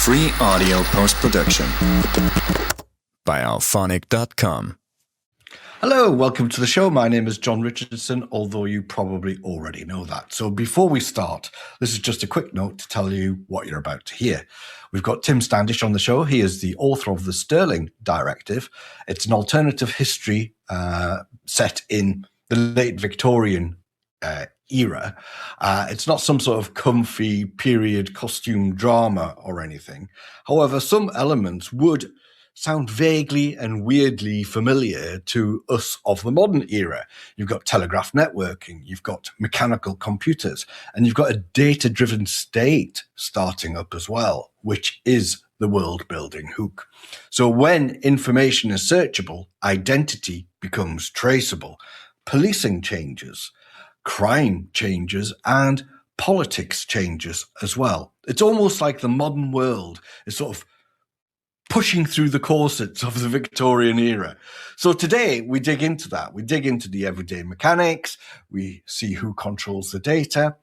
Free audio post-production by alphonic.com. Hello, welcome to the show. My name is John Richardson, although you probably already know that. So before we start, this is just a quick note to tell you what you're about to hear. We've got Tim Standish on the show. He is the author of the Sterling Directive. It's an alternative history set in the late Victorian era. It's not some sort of comfy period costume drama or anything. However, some elements would sound vaguely and weirdly familiar to us of the modern era. You've got telegraph networking, you've got mechanical computers, and you've got a data-driven state starting up as well, which is the world-building hook. So when information is searchable, identity becomes traceable, policing changes, crime changes, and politics changes as well. It's almost like the modern world is sort of pushing through the corsets of the Victorian era. So today we dig into that. We dig into the everyday mechanics. We see who controls the data,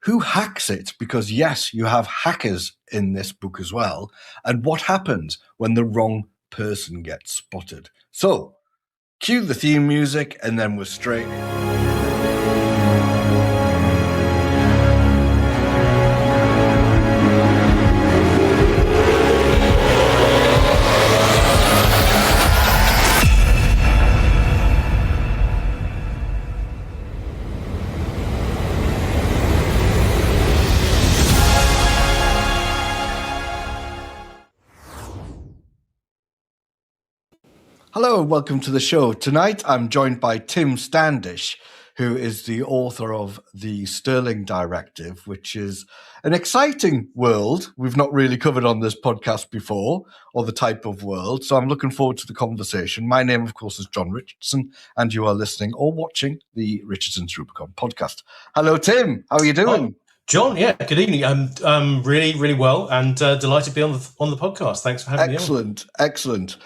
who hacks it, because yes, you have hackers in this book as well, and what happens when the wrong person gets spotted. So cue the theme music and then we're straight. Hello, welcome to the show. Tonight I'm joined by Tim Standish, who is the author of the Sterling Directive, which is an exciting world we've not really covered on this podcast before, or the type of world. So I'm looking forward to the conversation. My name, of course, is John Richardson, and you are listening or watching the Richardson's Rubicon podcast. Hello, Tim. How are you doing? John, yeah, good evening. I'm really, really well, and delighted to be on the podcast. Thanks for having me on. Excellent.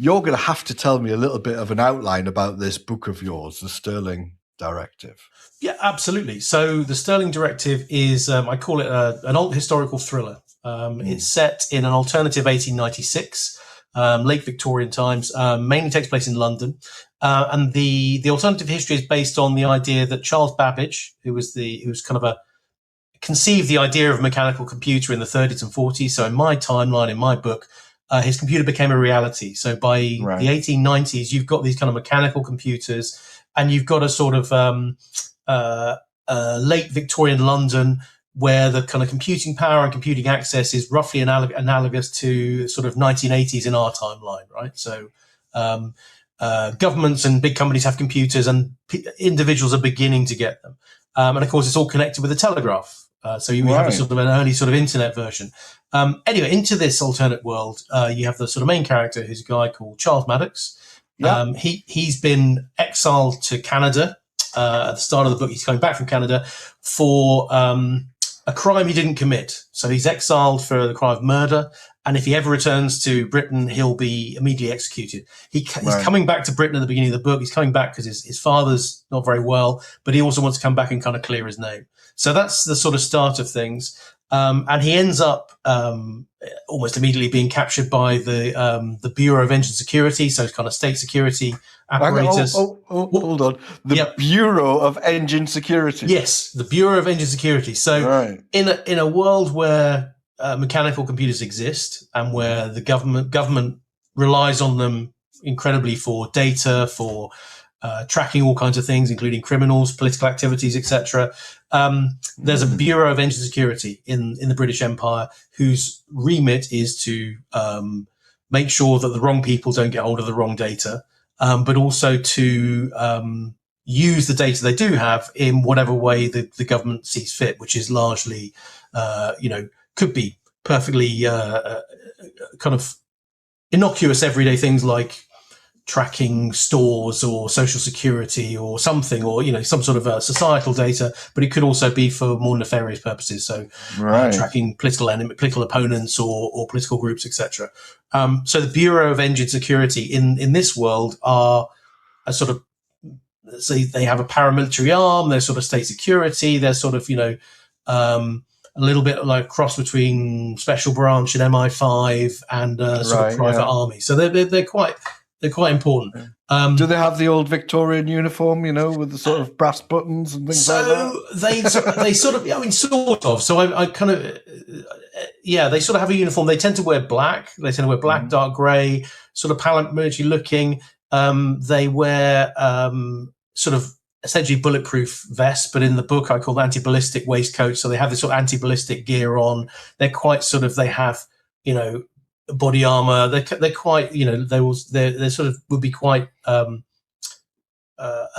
You're going to have to tell me a little bit of an outline about this book of yours, the Sterling Directive. Yeah, absolutely. So the Sterling Directive is, I call it an alt historical thriller. It's set in an alternative 1896, late Victorian times, mainly takes place in London. And the alternative history is based on the idea that Charles Babbage, who's conceived the idea of a mechanical computer in the 30s and 40s. So in my timeline, in my book, his computer became a reality. So by the 1890s, you've got these kind of mechanical computers, and you've got a sort of late Victorian London where the kind of computing power and computing access is roughly analogous to sort of 1980s in our timeline, right? So governments and big companies have computers, and individuals are beginning to get them. And of course, it's all connected with the telegraph. So you have a sort of an early sort of internet version. Anyway, into this alternate world, you have the sort of main character, who's a guy called Charles Maddox. Yep. He's been exiled to Canada. At the start of the book, he's coming back from Canada for a crime he didn't commit. So he's exiled for the crime of murder. And if he ever returns to Britain, he'll be immediately executed. He's coming back to Britain at the beginning of the book. He's coming back because his father's not very well, but he also wants to come back and kind of clear his name. So that's the sort of start of things. And he ends up almost immediately being captured by the Bureau of Engine Security, so it's kind of state security apparatus. Hold on. The Bureau of Engine Security. Yes, the Bureau of Engine Security. So in a world where mechanical computers exist, and where the government relies on them incredibly for data, for tracking all kinds of things, including criminals, political activities, etc. There's a Bureau of Engine Security in the British Empire whose remit is to make sure that the wrong people don't get hold of the wrong data, but also to use the data they do have in whatever way the government sees fit, which is largely, could be perfectly kind of innocuous everyday things like tracking stores or social security or something, or some sort of societal data, but it could also be for more nefarious purposes. So tracking political opponents or political groups, etc. So the Bureau of Engine Security in this world are a sort of, say, they have a paramilitary arm. They're sort of state security. They're sort of a little bit like a cross between Special Branch and MI5 and sort of private army. So they're quite important. Do they have the old Victorian uniform, with the sort of brass buttons and things like that? So they sort of, sort of. So I kind of, they sort of have a uniform. They tend to wear black. They tend to wear black, dark grey, sort of paramilitary looking. They wear sort of essentially bulletproof vests, but in the book I call them anti-ballistic waistcoats. So they have this sort of anti-ballistic gear on. They're quite sort of, they have, body armor. They're quite, they sort of would be quite a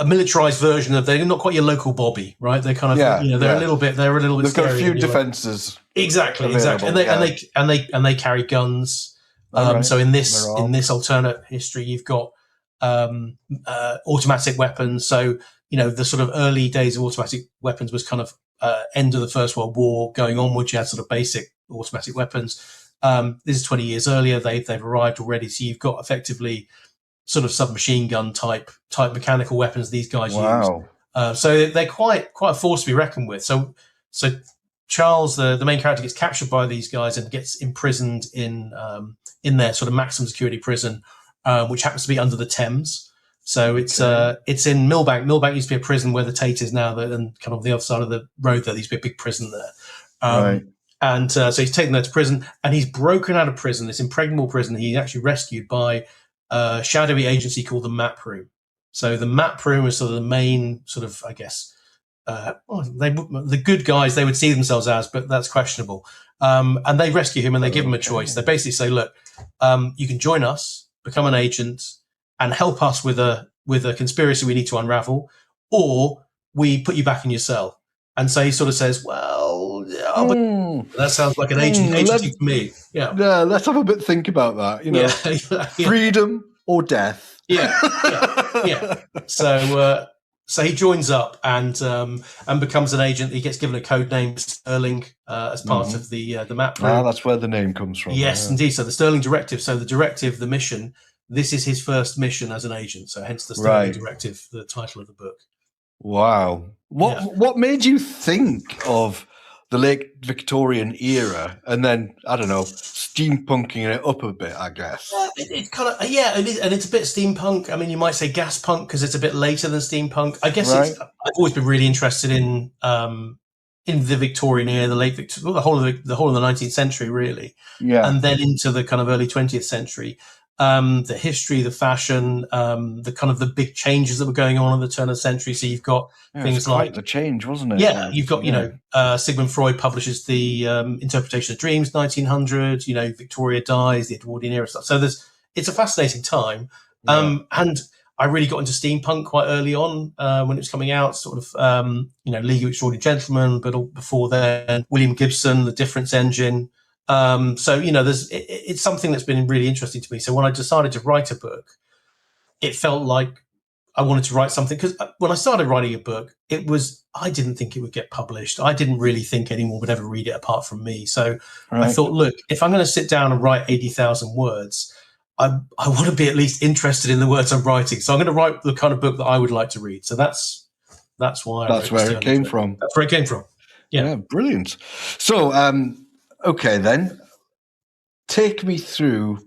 militarized version of. They're not quite your local Bobby, right? They're kind of, they're a little bit. They've got a few defenses. Exactly, and they carry guns. So in this alternate history, you've got automatic weapons. So the sort of early days of automatic weapons was kind of end of the First World War going onwards. You had sort of basic automatic weapons. This is 20 years earlier. They've arrived already. So you've got effectively sort of submachine gun type mechanical weapons these guys use. So they're quite a force to be reckoned with. So Charles, the main character, gets captured by these guys and gets imprisoned in their sort of maximum security prison, which happens to be under the Thames. So it's in Millbank. Millbank used to be a prison where the Tate is now, and kind of the other side of the road there. There used to be a big prison there. Right. And so he's taken there to prison, and he's broken out of prison, this impregnable prison. He's actually rescued by a shadowy agency called the Map Room. So the Map Room is sort of the main sort of, I guess, the good guys they would see themselves as, but that's questionable. And they rescue him and they give him a choice. They basically say, look, you can join us, become an agent, and help us with a conspiracy we need to unravel, or we put you back in your cell. And so he sort of says, well, that sounds like an agency to me. Yeah, let's have a bit think about that. Freedom or death. Yeah. So he joins up and becomes an agent. He gets given a code name, Sterling, as part of the Map Room. That's where the name comes from. Yes, indeed. So the Sterling Directive. So the directive, the mission. This is his first mission as an agent. So hence the Sterling Directive, the title of the book. Wow. What made you think of the late Victorian era and then, I don't know, steampunking it up a bit, I guess? It's kind of, it is, and it's a bit steampunk. I mean, you might say gas punk because it's a bit later than steampunk. I guess I've always been really interested in the Victorian era, the whole of the 19th century, really. Yeah. And then into the kind of early 20th century. The history, the fashion, the kind of the big changes that were going on at the turn of the century. So you've got things like the change, wasn't it? Yeah, you've got Sigmund Freud publishes the Interpretation of Dreams, 1900. Victoria dies, the Edwardian era stuff. So it's a fascinating time, and I really got into steampunk quite early on when it was coming out. Sort of League of Extraordinary Gentlemen, but before then, William Gibson, The Difference Engine. It's something that's been really interesting to me. So when I decided to write a book, it felt like I wanted to write something, because when I started writing a book, I didn't think it would get published. I didn't really think anyone would ever read it apart from me. So I thought, look, if I'm going to sit down and write 80,000 words, I want to be at least interested in the words I'm writing. So I'm going to write the kind of book that I would like to read. So that's why. That's where it came from. That's where it came from. Yeah, brilliant. So, okay, then take me through,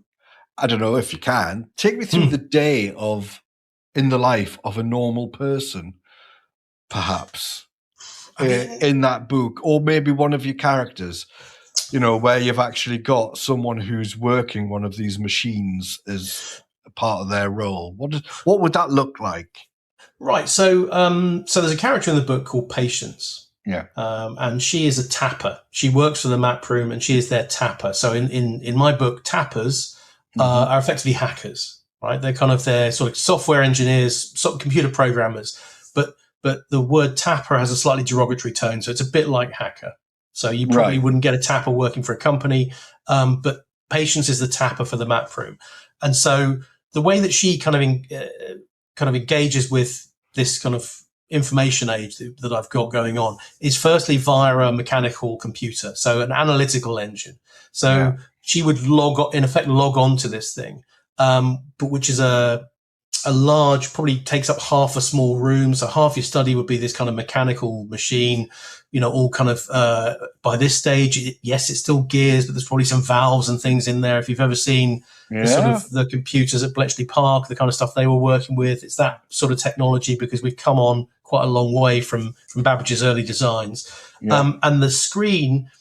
I don't know if you can, take me through the day in the life of a normal person, perhaps, in that book, or maybe one of your characters, where you've actually got someone who's working one of these machines as a part of their role. What would that look like? Right. So there's a character in the book called Patience. Yeah. And she is a tapper. She works for the Map Room and she is their tapper. So in my book, tappers are effectively hackers, right? They're sort of software engineers, sort of computer programmers, but the word tapper has a slightly derogatory tone. So it's a bit like hacker. So you probably wouldn't get a tapper working for a company. But Patience is the tapper for the Map Room. And so the way that she kind of engages with this kind of information age that I've got going on is firstly via a mechanical computer, so an analytical engine. So she would log on to this thing, but which is large, probably takes up half a small room. So half your study would be this kind of mechanical machine, all kind of, by this stage, yes, it's still gears, but there's probably some valves and things in there. If you've ever seen the sort of the computers at Bletchley Park, the kind of stuff they were working with, it's that sort of technology, because we've come on quite a long way from Babbage's early designs. And the screen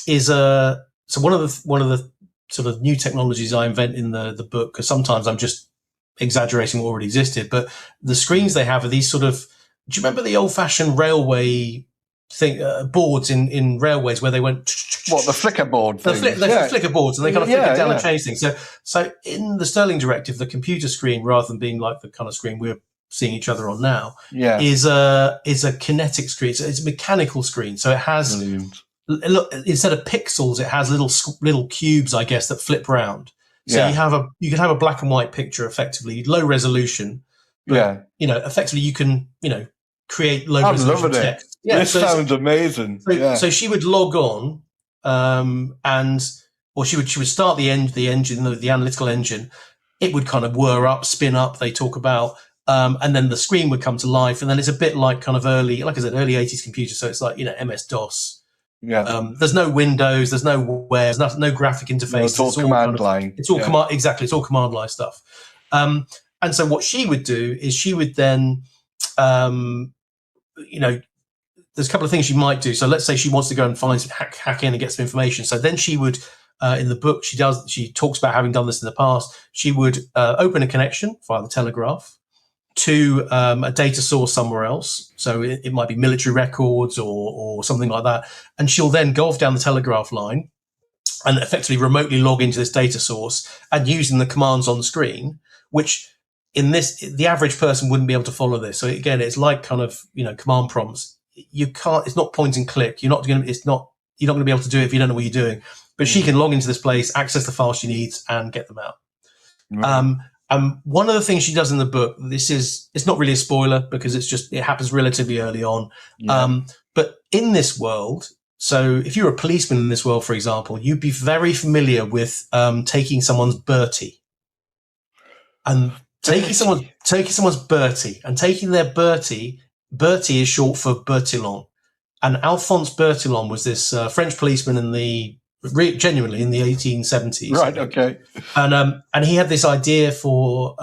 is so one of the sort of new technologies I invent in the book, because sometimes I'm just exaggerating what already existed, but the screens they have are these sort of, do you remember the old-fashioned railway thing, boards in railways where they went, what, the flicker board thing? The flicker boards, and they kind of flicker down and change things. So in the Sterling Directive, the computer screen, rather than being like the kind of screen we're seeing each other on now, is a kinetic screen. So it's a mechanical screen. So it has, look, instead of pixels, it has little cubes, I guess, that flip round. So you can have a black and white picture, effectively low resolution. But, effectively you can, create low resolution text. Yeah, this sounds amazing. So she would log on, she would start the engine, the analytical engine. It would kind of whir up, spin up. They talk about, and then the screen would come to life. And then it's a bit like kind of early 80s computers. So it's like, MS DOS. There's no Windows, there's no web, there's no graphic interface. No, it's all command line. It's all command, exactly. It's all command line stuff. And so what she would do is she would then, there's a couple of things she might do. So let's say she wants to go and hack in and get some information. So then she would, in the book, she talks about having done this in the past. She would open a connection via the telegraph to a data source somewhere else. So it might be military records or something like that. And she'll then go off down the telegraph line and effectively remotely log into this data source, and using the commands on the screen, which the average person wouldn't be able to follow this. So again, it's like kind of, command prompts. You can't, it's not point and click. You're not going to be able to do it if you don't know what you're doing. But she can log into this place, access the files she needs, and get them out. Right. One of the things she does in the book, it's not really a spoiler because it happens relatively early on. But in this world, so if you're a policeman in this world, for example, you'd be very familiar with taking someone's Bertie. And taking someone's Bertie and taking their Bertie is short for Bertillon. And Alphonse Bertillon was this French policeman genuinely in the 1870s. Right. Okay. And he had this idea for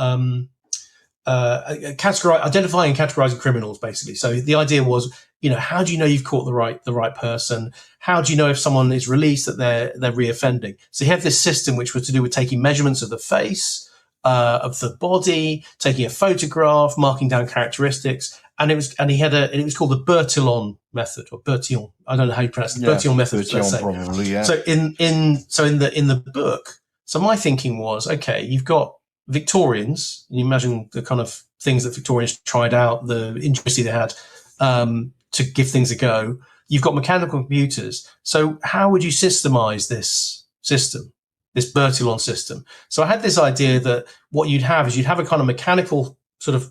identifying and categorizing criminals, basically. So the idea was, how do you know you've caught the right person? How do you know if someone is released that they're reoffending? So he had this system which was to do with taking measurements of the face, of the body, taking a photograph, marking down characteristics, and it was called the Bertillon method, or Bertillon. I don't know how you pronounce it. Bertillon method. Bertillon, probably, yeah. So in the book, so my thinking was, okay, you've got Victorians, and you imagine the kind of things that Victorians tried out, the ingenuity they had to give things a go. You've got mechanical computers. So how would you systemize this system, this Bertillon system? So I had this idea that what you'd have a kind of mechanical sort of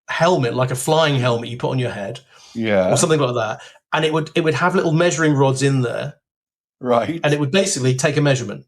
helmet, like a flying helmet you put on your head, or something like that, and it would have little measuring rods in there, right? And it would basically take a measurement.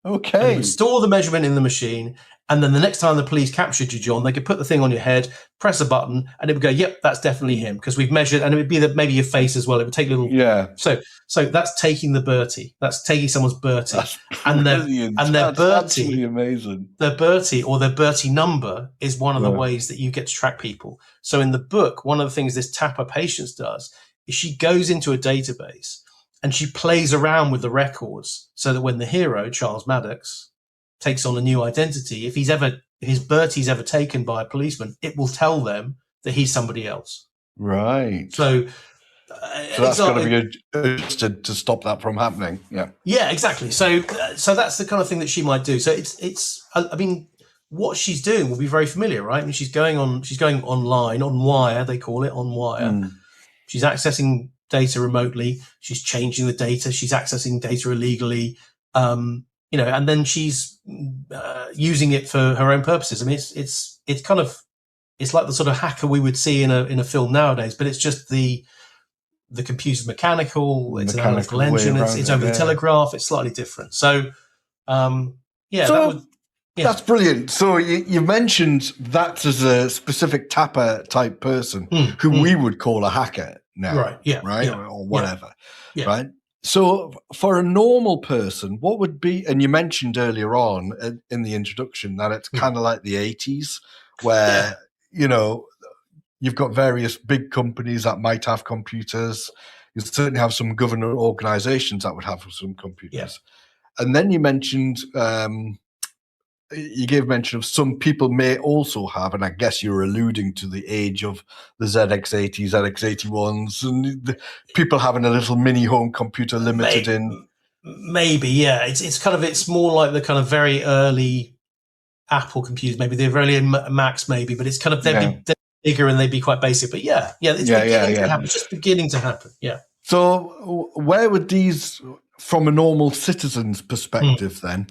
Okay. It would store the measurement in the machine, and then the next time the police captured you, John, they could put the thing on your head, press a button, and it would go, "Yep, that's definitely him," because we've measured, and it would be maybe your face as well. It would take little, So that's taking the Bertie. That's taking someone's Bertie, and their Bertie, amazing. Their Bertie or their Bertie number is one of the ways that you get to track people. So in the book, one of the things this Tapper Patience does is she goes into a database and she plays around with the records so that when the hero, Charles Maddox, takes on a new identity, if his Bertie's ever taken by a policeman, it will tell them that he's somebody else. Right. So that's got to be adjusted to stop that from happening. Yeah. Yeah, exactly. So that's the kind of thing that she might do. So it's. I mean, what she's doing will be very familiar, right? I mean, she's going online, on wire, they call it, on wire. She's accessing data remotely. She's changing the data. She's accessing data illegally. And then she's using it for her own purposes. I mean, it's like the sort of hacker we would see in a film nowadays, but it's just the computer's mechanical. It's an analytical engine. It's over the telegraph. It's slightly different. So, Yeah. That's brilliant. So you mentioned that as a specific tapper type person who we would call a hacker now, right? Yeah, right, yeah, or whatever, yeah. right? So for a normal person, what would be? And you mentioned earlier on in the introduction that it's kind of like the 80s, where you've got various big companies that might have computers. You certainly have some government organizations that would have some computers. Yeah. And then you mentioned, you gave mention of some people may also have, and I guess you're alluding to the age of the ZX80s, ZX81s, and the people having a little mini home computer limited in. Maybe, yeah. It's more like the kind of very early Apple computers, maybe the very early Macs, maybe, but it's kind of they'd be bigger and they'd be quite basic. But it's beginning to happen. It's just beginning to happen. Yeah. So where would these, from a normal citizen's perspective, then?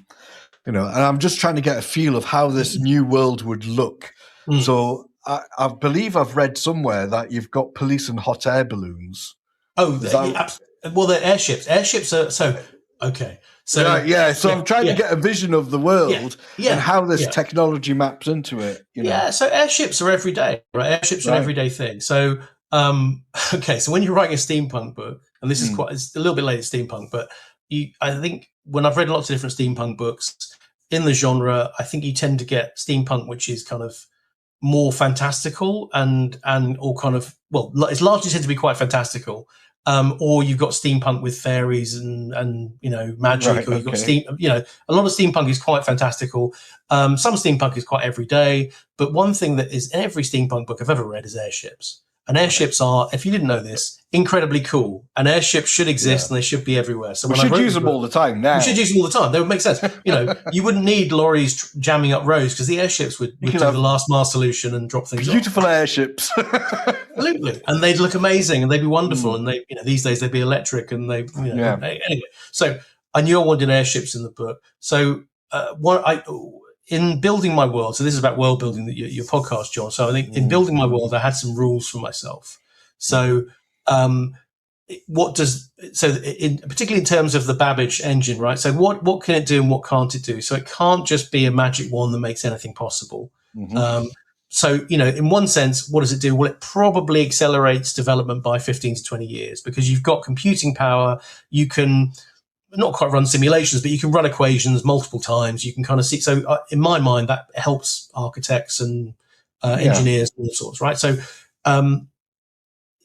And I'm just trying to get a feel of how this new world would look. So I believe I've read somewhere that you've got police and hot air balloons. Oh, well, they're airships. Airships are okay. So So I'm trying to get a vision of the world and how this technology maps into it. Yeah. So airships are every day, right? Airships are an everyday thing. So so when you're writing a steampunk book, and this is it's a little bit late at steampunk, but I think when I've read lots of different steampunk books in the genre, I think you tend to get steampunk, which is kind of more fantastical and all kind of, well, it's largely said to be quite fantastical. Or you've got steampunk with fairies and magic, or you've got a lot of steampunk is quite fantastical. Some steampunk is quite everyday, but one thing that is in every steampunk book I've ever read is airships. And airships are, if you didn't know this, incredibly cool. And airships should exist and they should be everywhere. So we should use them all the time now. We should use them all the time. They would make sense. You wouldn't need lorries jamming up roads because the airships would do the last mile solution and drop things Beautiful off. airships. Absolutely. And they'd look amazing and they'd be wonderful. And they, these days they'd be electric and anyway. So I knew I wanted airships in the book. So in building my world, so this is about world building, your podcast, John. So I think in building my world, I had some rules for myself. So, particularly in terms of the Babbage engine, right? So what can it do and what can't it do? So it can't just be a magic wand that makes anything possible. So, in one sense, what does it do? Well, it probably accelerates development by 15 to 20 years because you've got computing power. You can not quite run simulations, but you can run equations multiple times. You can kind of see. So in my mind, that helps architects and engineers, all sorts, right? So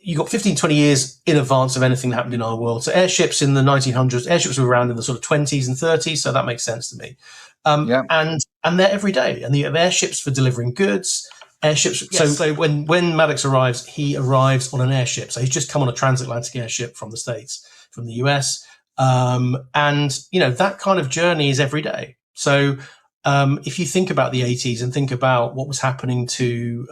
you got 15, 20 years in advance of anything that happened in our world. So airships in the 1900s, airships were around in the sort of 20s and 30s. So that makes sense to me. And they're every day. And you have airships for delivering goods. Airships. Yes. So when Maddox arrives, he arrives on an airship. So he's just come on a transatlantic airship from the States, from the US. That kind of journey is every day. So if you think about the 80s and think about what was happening to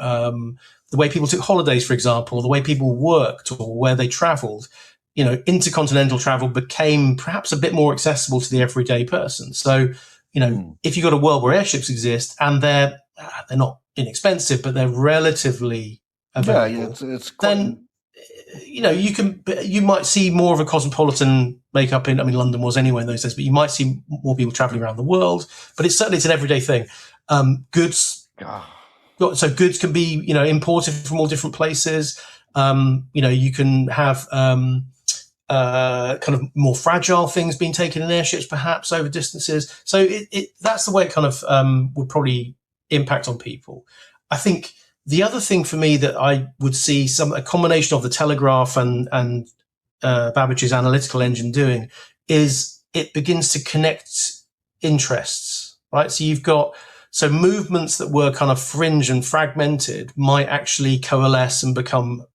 the way people took holidays, for example, or the way people worked or where they traveled, intercontinental travel became perhaps a bit more accessible to the everyday person. So, if you've got a world where airships exist and they're not inexpensive, but they're relatively available, it's quite... then you might see more of a cosmopolitan makeup London was anyway in those days, but you might see more people traveling around the world, but it's an everyday thing. Goods can be, imported from all different places. You can have, kind of more fragile things being taken in airships, perhaps over distances. So that's the way it kind of, would probably impact on people. I think the other thing for me that I would see a combination of the telegraph and Babbage's analytical engine doing is it begins to connect interests, right? So you've got movements that were kind of fringe and fragmented might actually coalesce and become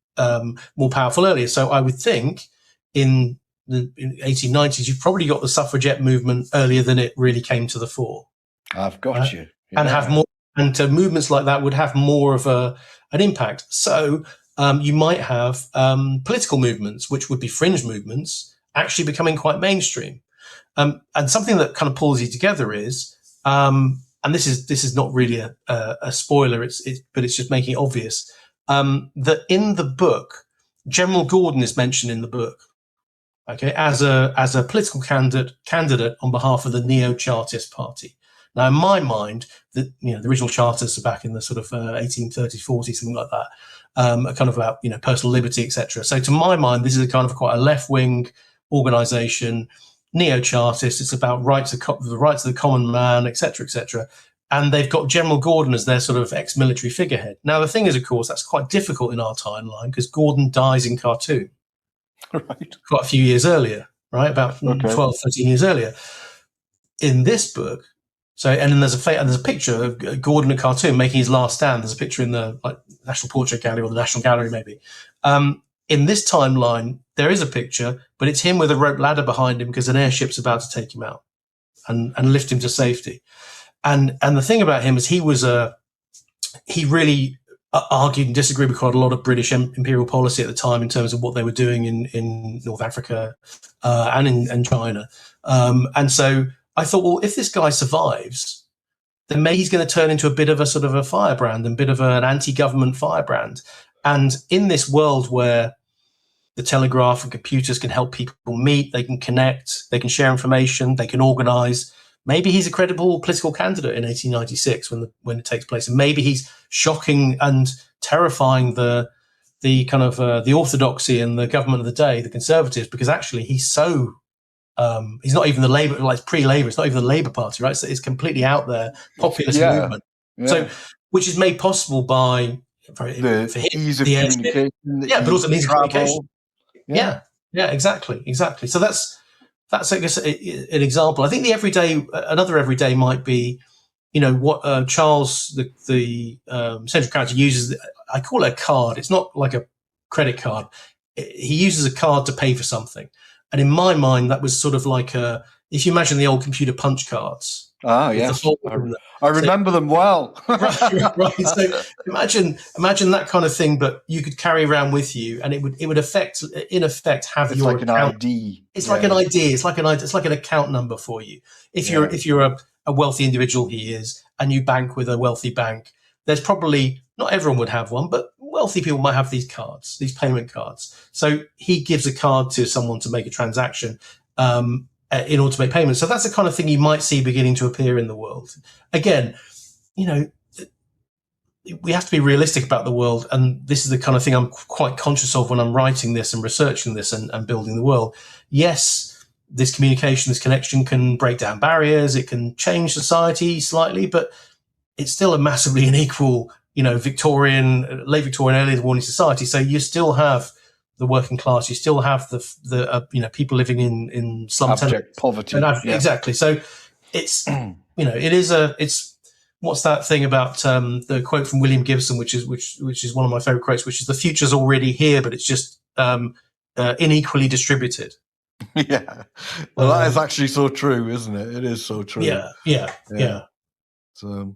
more powerful earlier. So I would think in the 1890s, you've probably got the suffragette movement earlier than it really came to the fore. I've got you. Yeah. And have more. And movements like that would have more of an impact. So you might have political movements, which would be fringe movements, actually becoming quite mainstream. And something that kind of pulls you together is, and this is not really a spoiler, but it's just making it obvious, that in the book, General Gordon is mentioned in the book, okay, as a political candidate on behalf of the Neo-Chartist Party. Now, in my mind, the original charters are back in the sort of 1830s, 40s, something like that, are kind of about personal liberty, etc. So, to my mind, this is a kind of quite a left-wing organisation, neo-chartist. It's about the rights of the common man, etc., etc. And they've got General Gordon as their sort of ex-military figurehead. Now, the thing is, of course, that's quite difficult in our timeline because Gordon dies in Khartoum Right. quite a few years earlier, right? About 12, 13 years earlier. In this book, and then there's a picture of Gordon at Khartoum making his last stand. There's a picture in the National Portrait Gallery or the National Gallery, maybe. In this timeline, there is a picture, but it's him with a rope ladder behind him because an airship's about to take him out and lift him to safety. And the thing about him is he really argued and disagreed with quite a lot of British imperial policy at the time in terms of what they were doing in North Africa and in China. And so I thought, well, if this guy survives, then maybe he's going to turn into a bit of a sort of a firebrand and a bit of an anti-government firebrand. And in this world where the telegraph and computers can help people meet, they can connect, they can share information, they can organize, maybe he's a credible political candidate in 1896 when it takes place. And maybe he's shocking and terrifying the kind of the orthodoxy and the government of the day, the Conservatives, because actually he's so he's not even the Labour, like pre-Labour. It's not even the Labour Party, right? So it's completely out there, populist movement. Yeah. So, which is made possible by for him, ease of communication. But also means communication. Yeah, exactly. So that's I guess an example. I think another everyday might be, what Charles, the central character, uses. I call it a card. It's not like a credit card. He uses a card to pay for something. And in my mind, that was sort of like if you imagine the old computer punch cards. Ah, yes. I remember them well. right. So imagine that kind of thing, but you could carry around with you, and it would in effect have your like account. An ID. It's like an ID. It's like an ID. It's like an account number for you. If you're a wealthy individual, he is, and you bank with a wealthy bank, there's probably not everyone would have one, but wealthy people might have these cards, these payment cards. So he gives a card to someone to make a transaction in order to make payments. So that's the kind of thing you might see beginning to appear in the world. Again, we have to be realistic about the world. And this is the kind of thing I'm quite conscious of when I'm writing this and researching this and building the world. Yes, this communication, this connection can break down barriers. It can change society slightly, but it's still a massively unequal, Victorian, late Victorian, early Edwardian society. So you still have the working class. You still have the people living in slum abject poverty. Exactly. So it's it's what's that thing about the quote from William Gibson, which is one of my favorite quotes, which is the future's already here, but it's just unequally distributed. Yeah. Well, that is actually so true, isn't it? It is so true. Yeah. So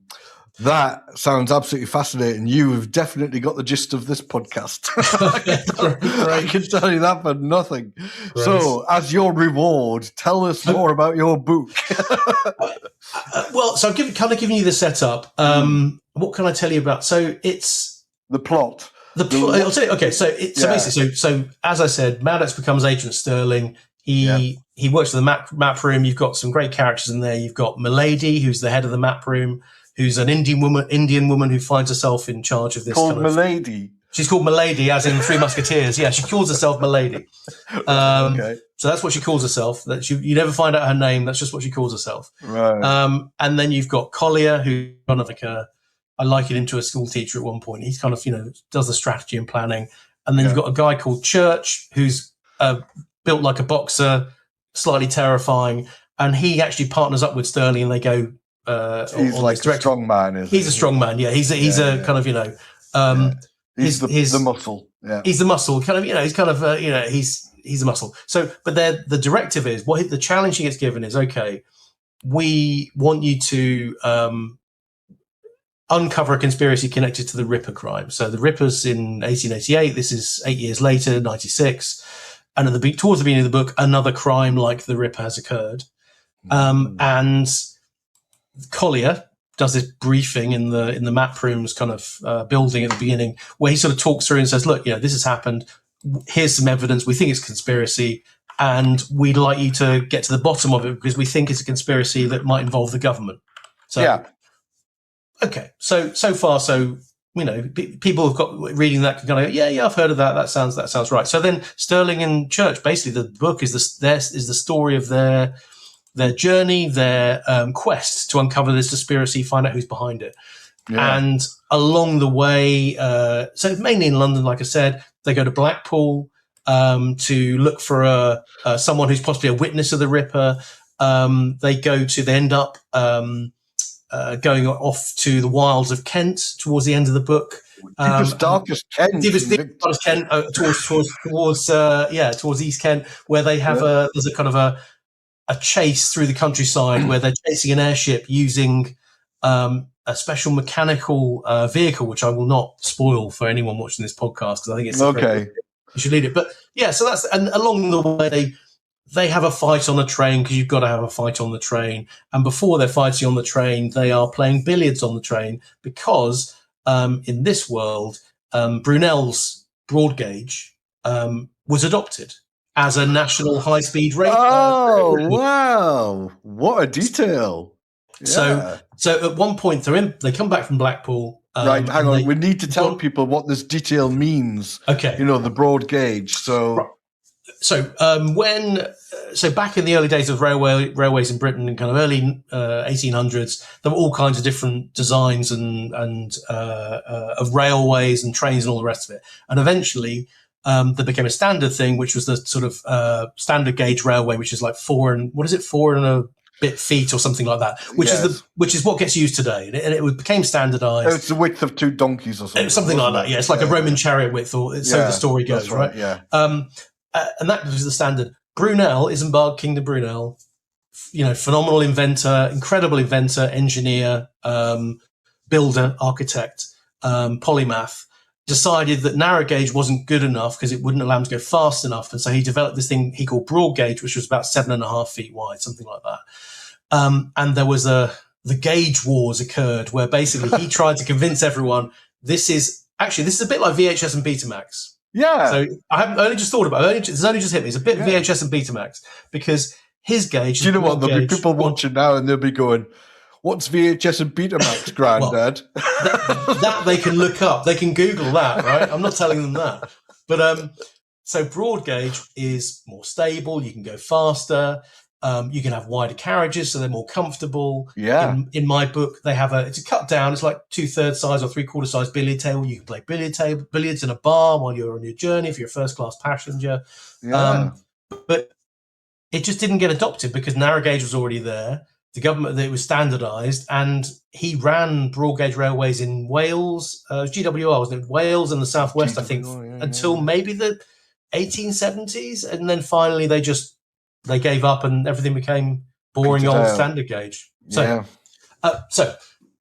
that sounds absolutely fascinating. You have definitely got the gist of this podcast. I can tell you that for nothing. Great. So, as your reward, tell us more about your book. So I've kind of given you the setup. What can I tell you about? So it's the plot. I'll tell you. Okay, so basically, so as I said, Maddox becomes Agent Sterling. He works for the map room. You've got some great characters in there. You've got Milady, who's the head of the map room, who's an Indian woman who finds herself in charge of this. Called Milady. She's called Milady, as in Three Musketeers. Yeah, she calls herself Milady. Okay. So that's what she calls herself. You never find out her name. That's just what she calls herself. Right. And then you've got Collier, who's kind of like I liken him to a school teacher at one point. He's kind of, does the strategy and planning. And then you've got a guy called Church, who's built like a boxer, slightly terrifying. And he actually partners up with Sterling, and they go. He's like a strong man, isn't he? He's a strong man. Yeah, he's a kind of he's the muscle. Yeah, he's the muscle. Kind of he's kind of he's a muscle. So, but the directive is the challenge he gets given is, okay, we want you to uncover a conspiracy connected to the Ripper crime. So the Rippers in 1888. This is 8 years later, 96, and towards the beginning of the book, another crime like the Ripper has occurred, and Collier does this briefing in the map rooms kind of building at the beginning, where he sort of talks through and says, look, this has happened. Here's some evidence. We think it's a conspiracy, and we'd like you to get to the bottom of it because we think it's a conspiracy that might involve the government. So, okay. So far, people have got reading that can kind of go, yeah, I've heard of that. That sounds right. So then Sterling and Church, basically the book is the story of their journey, their quest to uncover this conspiracy, find out who's behind it. Yeah. And along the way, so mainly in London, like I said, they go to Blackpool to look for someone who's possibly a witness of the Ripper. They end up going off to the wilds of Kent towards the end of the book. Deepest, darkest Kent. Darkest Kent, towards East Kent, where they have there's a kind of a chase through the countryside where they're chasing an airship using a special mechanical vehicle, which I will not spoil for anyone watching this podcast because I think it's okay. You should read it. But yeah, so and along the way they have a fight on a train because you've got to have a fight on the train. And before they're fighting on the train, they are playing billiards on the train because in this world, Brunel's broad gauge was adopted as a national high-speed rail. Oh, wow. What a detail. Yeah. So at one point they come back from Blackpool. Right, hang on. We need to tell people what this detail means. Okay. The broad gauge. So back in the early days of railways in Britain in kind of early 1800s, there were all kinds of different designs and of railways and trains and all the rest of it. And eventually there became a standard thing, which was the sort of standard gauge railway, which is like 4 and a bit feet or something like that, which is what gets used today, and it became standardized. It's the width of 2 donkeys or something. Like that. Yeah, it's like a Roman chariot width, or so the story goes, right? Yeah. And that was the standard. Brunel, Isambard King de Brunel, phenomenal inventor, incredible inventor, engineer, builder, architect, polymath, decided that narrow gauge wasn't good enough because it wouldn't allow him to go fast enough. And so he developed this thing he called broad gauge, which was about 7.5 feet wide, something like that. And there was the gauge wars occurred where basically he tried to convince everyone this is a bit like VHS and Betamax. Yeah. So I only just thought about it. It's only just hit me. It's a bit VHS and Betamax because his gauge. Do you know what? There'll be people watching now and they'll be going, "What's VHS and Betamax, Grandad?" that they can look up. They can Google that, right? I'm not telling them that. But so broad gauge is more stable. You can go faster. You can have wider carriages, so they're more comfortable. Yeah. In my book, it's a cut down. It's like 2/3 size or 3/4 size billiard table. You can play billiards in a bar while you're on your journey if you're a first class passenger. Yeah. But it just didn't get adopted because narrow gauge was already there. The government, it was standardized, and he ran broad gauge railways in Wales, GWR, wasn't it? Wales and the southwest, I think, until maybe the 1870s, and then finally they gave up and everything became boring old standard gauge. So,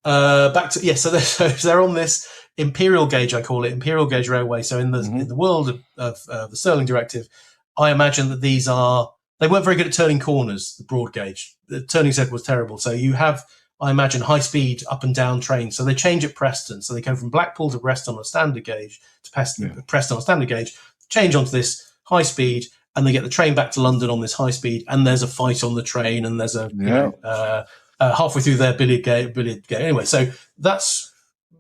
back to so they're on this imperial gauge, I call it imperial gauge railway. So in the world of the Sterling Directive, I imagine that they weren't very good at turning corners. The broad gauge, the turning circle was terrible. So you have, I imagine, high speed up and down trains. So they change at Preston. So they go from Blackpool to Preston on a standard gauge to Preston on a standard gauge, change onto this high speed. And they get the train back to London on this high speed, and there's a fight on the train, and there's halfway through their billiard game. Anyway, so that's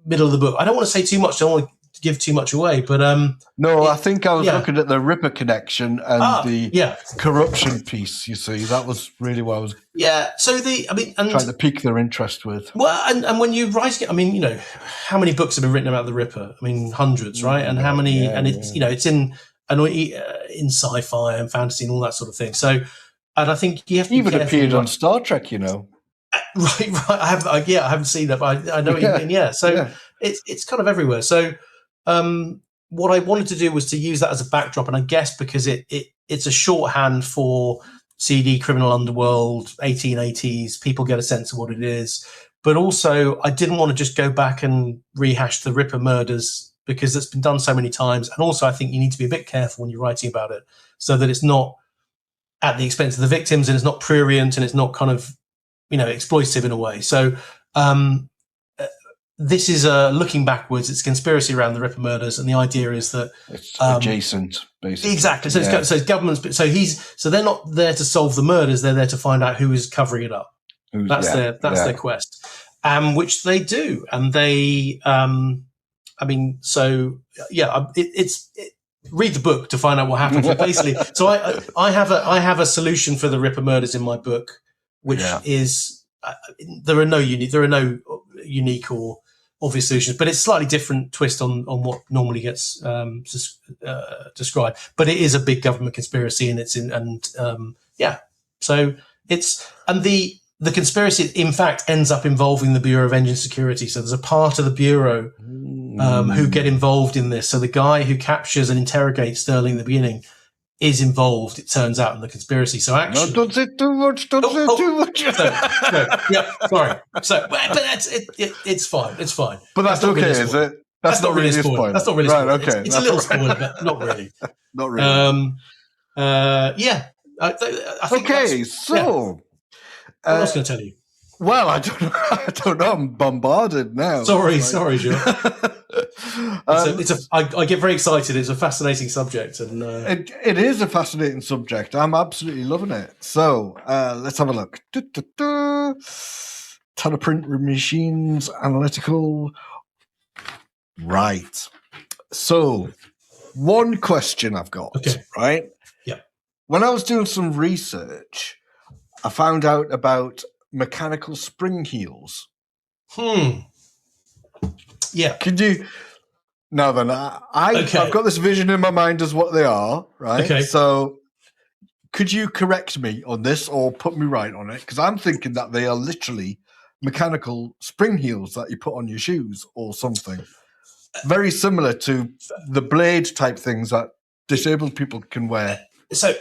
middle of the book. I don't want to say too much. I don't want to give too much away, but I think I was looking at the Ripper connection and the corruption piece. You see, that was really what I was. Yeah. So trying to pique their interest with. Well, and when you're writing it, how many books have been written about the Ripper? I mean, hundreds, right? And how many? It's in sci-fi and fantasy and all that sort of thing. So, and I think you have to even appeared on Star Trek, Right. I haven't seen that, but I know what you mean. Yeah. So it's kind of everywhere. So, what I wanted to do was to use that as a backdrop, and I guess because it's a shorthand for CD, criminal underworld, 1880s. People get a sense of what it is, but also I didn't want to just go back and rehash the Ripper murders, because it's been done so many times. And also I think you need to be a bit careful when you're writing about it so that it's not at the expense of the victims and it's not prurient and it's not kind of, exploitative in a way. So this is looking backwards. It's a conspiracy around the Ripper murders. And the idea is that it's adjacent, basically. Exactly. So it's governments. So they're not there to solve the murders. They're there to find out who is covering it up. That's their quest. which they do. And they, read the book to find out what happens. But basically, so I have a solution for the Ripper murders in my book, which is there are no unique or obvious solutions, but it's slightly different twist on what normally gets described. But it is a big government conspiracy, and the conspiracy, in fact, ends up involving the Bureau of Engine Security. So there's a part of the Bureau who get involved in this. So the guy who captures and interrogates Sterling in the beginning is involved, it turns out, in the conspiracy. So actually... No, don't say too much. Don't say too much. Sorry. So, but it's fine. It's fine. But that's okay, really is it? That's not really a spoiler. That's not really a spoiler. Right, okay. It's a little spoiler, but not really. Not really. I think so... what else can I tell you? Well, I don't know. I'm bombarded now. Sorry, Joe. I get very excited. It's a fascinating subject, and it is a fascinating subject. I'm absolutely loving it. So let's have a look. Teleprint machines, analytical. Right. So one question I've got. Okay. Right. Yeah. When I was doing some research, I found out about mechanical spring heels. Yeah. Could you... Now then, I've got this vision in my mind as what they are, right? Okay. So could you correct me on this or put me right on it? Because I'm thinking that they are literally mechanical spring heels that you put on your shoes or something. Very similar to the blade type things that disabled people can wear. So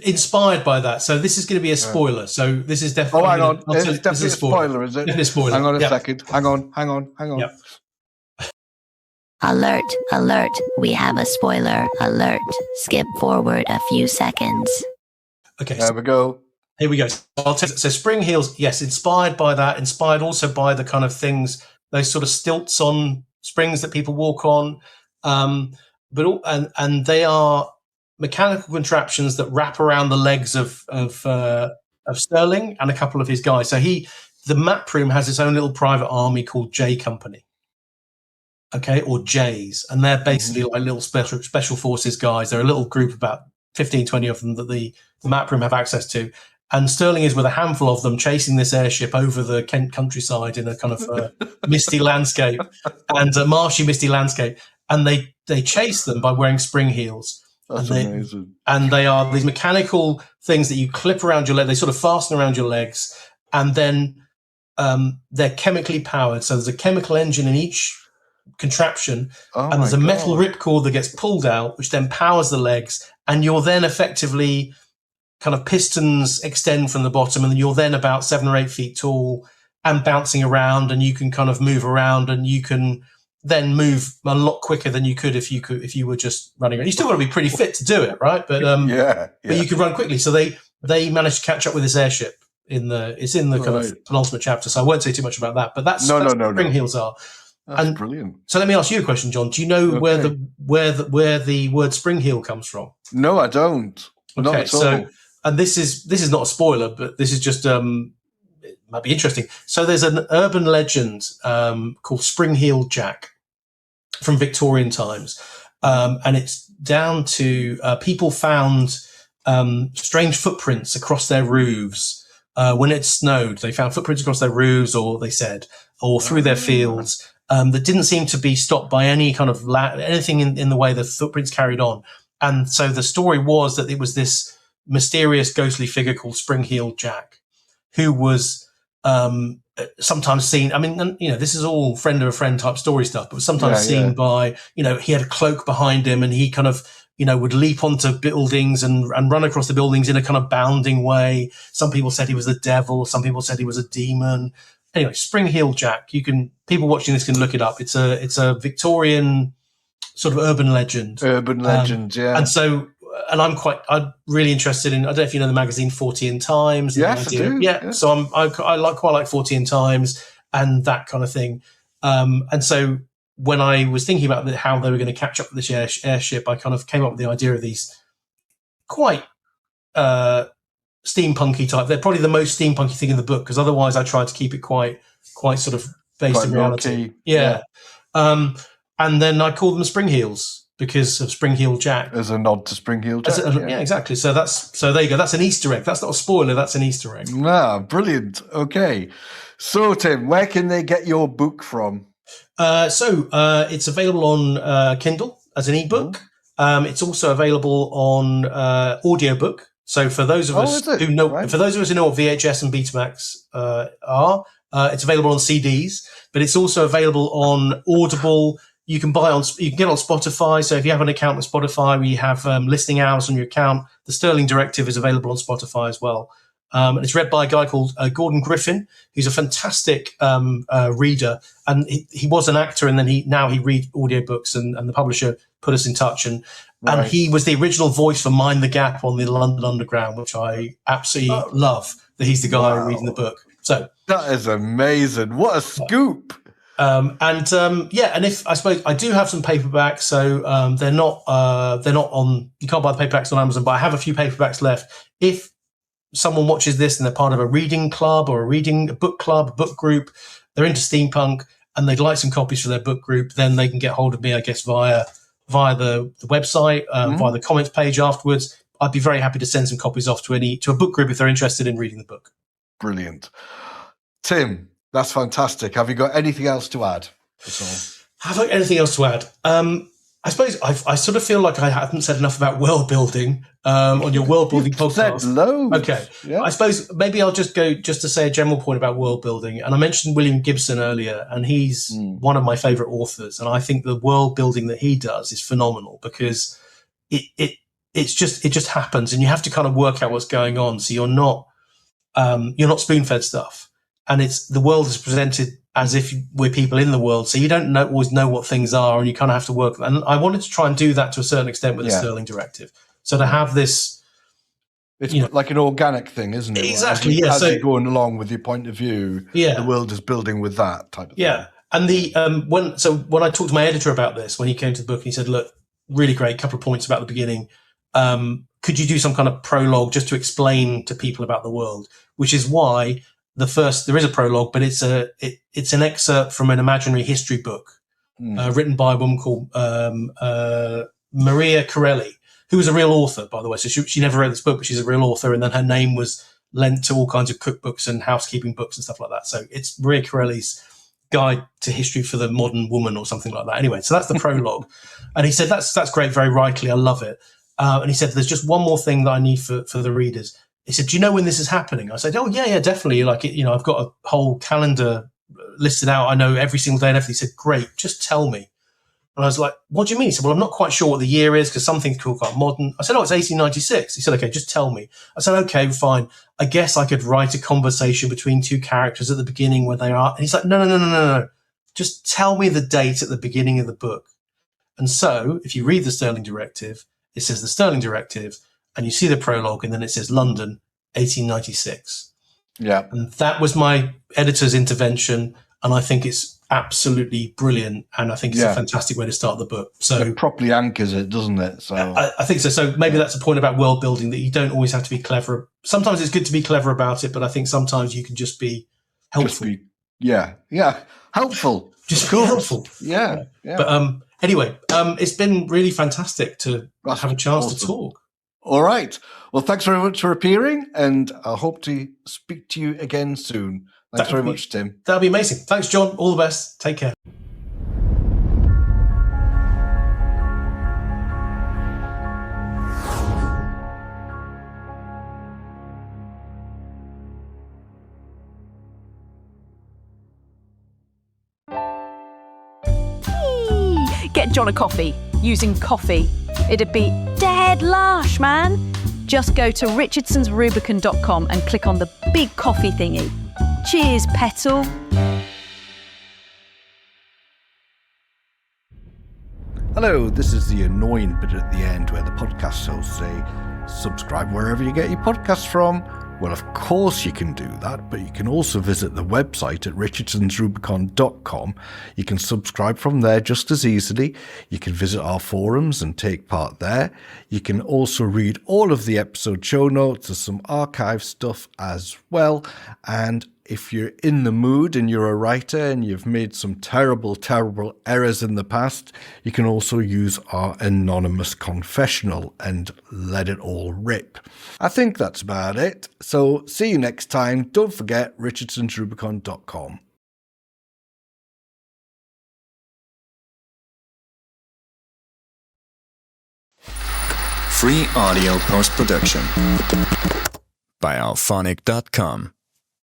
inspired by that. So this is going to be a spoiler. So this is definitely... Oh, hang on. It's definitely a spoiler, is it? Definitely a spoiler. Hang on a second. Hang on. Yep. Alert. We have a spoiler alert. Skip forward a few seconds. Okay. There we go. Here we go. So spring heels, yes, inspired by that, inspired also by the kind of things, those sort of stilts on springs that people walk on. But they are mechanical contraptions that wrap around the legs of Sterling and a couple of his guys. So the map room has its own little private army called J Company, or J's, and they're basically like little special forces guys. They're a little group, about 15, 20 of them that the map room have access to. And Sterling is with a handful of them chasing this airship over the Kent countryside in a kind of misty landscape and a marshy, misty landscape. And they chase them by wearing spring heels. That's amazing. And they are these mechanical things that you clip around your leg. They sort of fasten around your legs, and then they're chemically powered. So there's a chemical engine in each contraption, and there's a metal ripcord that gets pulled out, which then powers the legs, and you're then effectively kind of pistons extend from the bottom, and then you're then about 7 or 8 feet tall and bouncing around, and you can kind of move around, and you can then move a lot quicker than you could if you were just running around. You still got to be pretty fit to do it, right? But but you could run quickly. So they managed to catch up with this airship it's in the kind of penultimate chapter. So I won't say too much about that. But that's what spring heels are. That's brilliant. So let me ask you a question, John. Do you know where the word spring heel comes from? No, I don't. Not at all. So and this is not a spoiler, but this is just it might be interesting. So there's an urban legend called Spring Heel Jack from Victorian times, and it's down to people found strange footprints across their roofs when it snowed. They found footprints across their roofs, or through their fields that didn't seem to be stopped by any kind of anything in the way the footprints carried on. And so the story was that it was this mysterious ghostly figure called Spring Heel Jack, who was sometimes seen. I mean, this is all friend of a friend type story stuff, but was sometimes seen by, he had a cloak behind him, and he kind of, would leap onto buildings and run across the buildings in a kind of bounding way. Some people said he was the devil. Some people said he was a demon. Anyway, Spring Heel Jack. People watching this can look it up. It's a Victorian sort of urban legend. Yeah. And so, and I'm really interested in, I don't know if you know the magazine 40 Times. Yes, I do. Yeah. So I quite like 40 Times and that kind of thing. And so when I was thinking about how they were going to catch up with this airship, I kind of came up with the idea of these quite steampunky type. They're probably the most steampunky thing in the book, because otherwise I tried to keep it quite sort of based in reality. Yeah. And then I call them Spring Heels because of Spring Heel Jack. As a nod to Spring Heel Jack. Yeah, exactly. So there you go. That's an Easter egg. That's not a spoiler. That's an Easter egg. Ah, brilliant. Okay. So, Tim, where can they get your book from? It's available on Kindle as an ebook. It's also available on audiobook. So for those of us who know, what VHS and Betamax are, it's available on CDs, but it's also available on Audible. You can get on Spotify. So if you have an account with Spotify, we have listening hours on your account. The Sterling Directive is available on Spotify as well. And it's read by a guy called Gordon Griffin, who's a fantastic reader. And he was an actor, and then he reads audiobooks, and the publisher put us in touch. And he was the original voice for Mind the Gap on the London Underground, which I absolutely love, that he's the guy reading the book. So that is amazing. What a scoop. And if I suppose I do have some paperbacks, so they're not on, you can't buy the paperbacks on Amazon, but I have a few paperbacks left. If someone watches this and they're part of a reading club or a book club, a book group, they're into steampunk and they'd like some copies for their book group, then they can get hold of me, I guess, via the website, via the comments page afterwards. I'd be very happy to send some copies off to a book group if they're interested in reading the book. Brilliant. Tim, that's fantastic. Have you got anything else to add? Have I got anything else to add? I suppose I sort of feel like I haven't said enough about world building on your world building podcast. Said loads. Okay. Yeah. I suppose maybe I'll just go just to say a general point about world building. And I mentioned William Gibson earlier, and he's one of my favorite authors. And I think the world building that he does is phenomenal, because it just happens, and you have to kind of work out what's going on. So you're not spoon-fed stuff. And the world is presented as if we're people in the world. So you don't always know what things are, and you kind of have to work. And I wanted to try and do that to a certain extent with the Sterling Directive. So to have this... It's like an organic thing, isn't it? Exactly, As you're going along with your point of view, the world is building with that type of thing. Yeah. And when I talked to my editor about this, when he came to the book, and he said, look, really great, couple of points about the beginning. Could you do some kind of prologue just to explain to people about the world? Which is why... there is a prologue, but it's an excerpt from an imaginary history book written by a woman called Maria Corelli, who was a real author, by the way. So she never read this book, but she's a real author. And then her name was lent to all kinds of cookbooks and housekeeping books and stuff like that. So it's Maria Corelli's Guide to History for the Modern Woman or something like that. Anyway, so that's the prologue. And he said, that's great, very rightly, I love it. And he said, there's just one more thing that I need for the readers. He said, do you know when this is happening? I said, oh, yeah, definitely. Like, I've got a whole calendar listed out. I know every single day and everything. He said, great, just tell me. And I was like, what do you mean? He said, well, I'm not quite sure what the year is because some things feel quite modern. I said, oh, it's 1896. He said, okay, just tell me. I said, okay, fine. I guess I could write a conversation between two characters at the beginning where they are. And he's like, no. Just tell me the date at the beginning of the book. And so if you read the Sterling Directive, it says the Sterling Directive, and you see the prologue, and then it says London, 1896. Yeah. And that was my editor's intervention, and I think it's absolutely brilliant, and I think it's a fantastic way to start the book. So it properly anchors it, doesn't it? So I think so. So maybe that's a point about world building, that you don't always have to be clever. Sometimes it's good to be clever about it, but I think sometimes you can just be helpful. Helpful. Just be helpful. Yeah. But anyway, it's been really fantastic to have a chance to talk. All right. Well, thanks very much for appearing, and I hope to speak to you again soon. Thanks very much, Tim. That'll be amazing. Thanks, John. All the best. Take care. Get John a coffee using coffee. It'd be dead lush, man. Just go to richardsonsrubicon.com and click on the big coffee thingy. Cheers, Petal. Hello, this is the annoying bit at the end where the podcast hosts say, subscribe wherever you get your podcasts from, Well, of course you can do that, but you can also visit the website at richardsonsrubicon.com. You can subscribe from there just as easily. You can visit our forums and take part there. You can also read all of the episode show notes. There's some archive stuff as well. And if you're in the mood and you're a writer and you've made some terrible, terrible errors in the past, you can also use our anonymous confessional and let it all rip. I think that's about it. So see you next time. Don't forget richardsonsrubicon.com. Free audio post-production by alphonic.com.